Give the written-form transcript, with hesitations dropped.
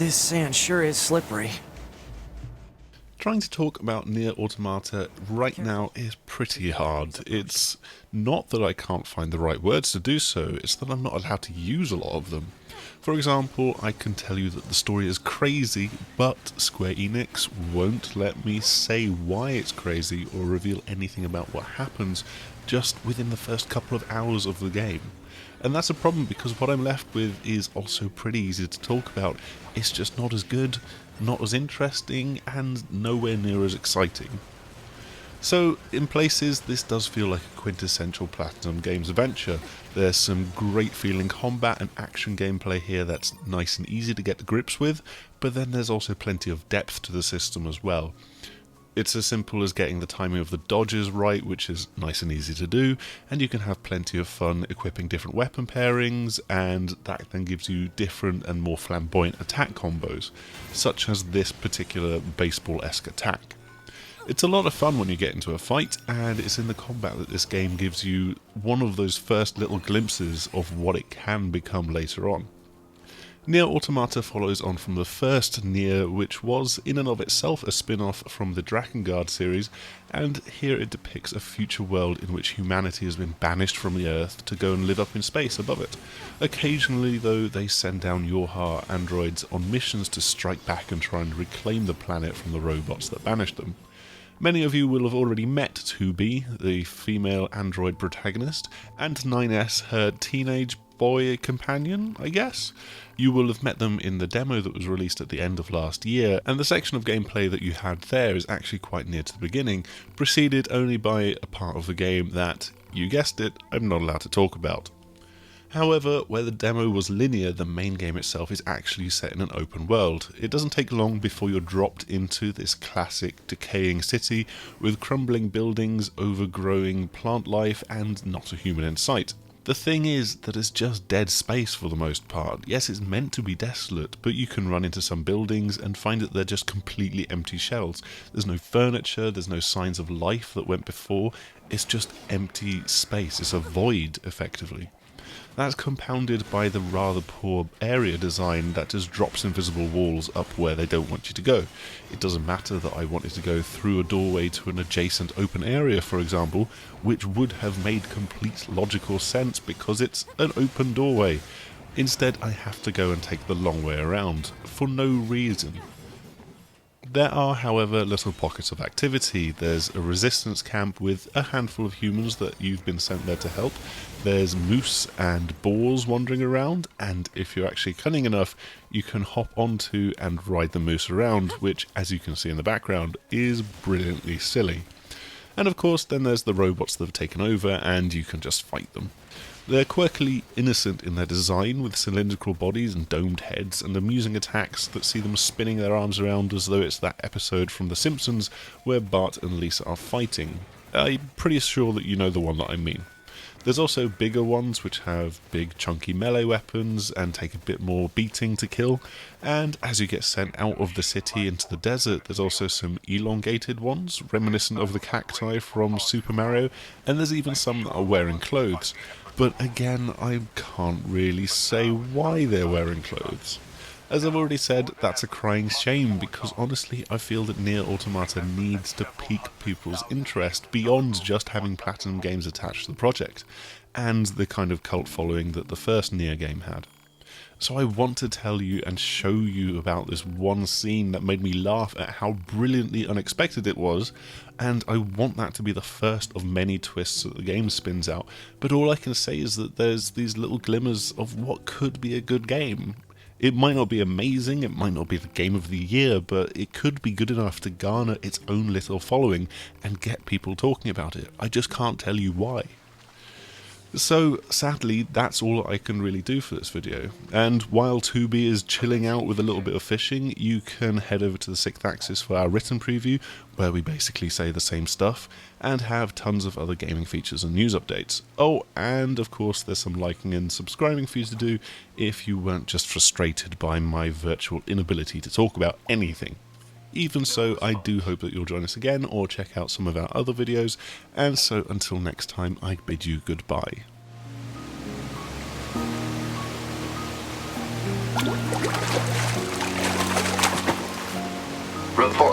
This sand sure is slippery. Trying to talk about NieR Automata right now is pretty hard. It's not that I can't find the right words to do so, it's that I'm not allowed to use a lot of them. For example, I can tell you that the story is crazy, but Square Enix won't let me say why it's crazy or reveal anything about what happens just within the first couple of hours of the game. And that's a problem because what I'm left with is also pretty easy to talk about. It's just not as good, not as interesting, and nowhere near as exciting. So, in places, this does feel like a quintessential Platinum Games adventure. There's some great feeling combat and action gameplay here that's nice and easy to get to grips with, but then there's also plenty of depth to the system as well. It's as simple as getting the timing of the dodges right, which is nice and easy to do, and you can have plenty of fun equipping different weapon pairings, and that then gives you different and more flamboyant attack combos, such as this particular baseball-esque attack. It's a lot of fun when you get into a fight, and it's in the combat that this game gives you one of those first little glimpses of what it can become later on. NieR Automata follows on from the first NieR, which was in and of itself a spin-off from the Drakengard series, and here it depicts a future world in which humanity has been banished from the Earth to go and live up in space above it. Occasionally, though, they send down Yorha androids on missions to strike back and try and reclaim the planet from the robots that banished them. Many of you will have already met 2B, the female android protagonist, and 9S, her teenage boy companion, I guess? You will have met them in the demo that was released at the end of last year, and the section of gameplay that you had there is actually quite near to the beginning, preceded only by a part of the game that, you guessed it, I'm not allowed to talk about. However, where the demo was linear, the main game itself is actually set in an open world. It doesn't take long before you're dropped into this classic decaying city with crumbling buildings, overgrowing plant life, and not a human in sight. The thing is that it's just dead space for the most part. Yes, it's meant to be desolate, but you can run into some buildings and find that they're just completely empty shells. There's no furniture, there's no signs of life that went before, it's just empty space, it's a void, effectively. That's compounded by the rather poor area design that just drops invisible walls up where they don't want you to go. It doesn't matter that I wanted to go through a doorway to an adjacent open area, for example, which would have made complete logical sense because it's an open doorway. Instead, I have to go and take the long way around, for no reason. There are, however, little pockets of activity. There's a resistance camp with a handful of humans that you've been sent there to help. There's moose and boars wandering around, and if you're actually cunning enough, you can hop onto and ride the moose around, which, as you can see in the background, is brilliantly silly. And of course, then there's the robots that have taken over, and you can just fight them. They're quirkily innocent in their design, with cylindrical bodies and domed heads, and amusing attacks that see them spinning their arms around as though it's that episode from The Simpsons where Bart and Lisa are fighting. I'm pretty sure that you know the one that I mean. There's also bigger ones which have big chunky melee weapons and take a bit more beating to kill, and as you get sent out of the city into the desert, there's also some elongated ones, reminiscent of the cacti from Super Mario, and there's even some that are wearing clothes. But again, I can't really say why they're wearing clothes. As I've already said, that's a crying shame, because honestly I feel that NieR Automata needs to pique people's interest beyond just having Platinum Games attached to the project, and the kind of cult following that the first NieR game had. So I want to tell you and show you about this one scene that made me laugh at how brilliantly unexpected it was, and I want that to be the first of many twists that the game spins out, but all I can say is that there's these little glimmers of what could be a good game. It might not be amazing, it might not be the game of the year, but it could be good enough to garner its own little following and get people talking about it. I just can't tell you why. So, sadly, that's all I can really do for this video, and while 2B is chilling out with a little bit of fishing, you can head over to the 6th Axis for our written preview, where we basically say the same stuff, and have tons of other gaming features and news updates. Oh, and of course there's some liking and subscribing for you to do if you weren't just frustrated by my virtual inability to talk about anything. Even so, I do hope that you'll join us again or check out some of our other videos, and so until next time I bid you goodbye. Report.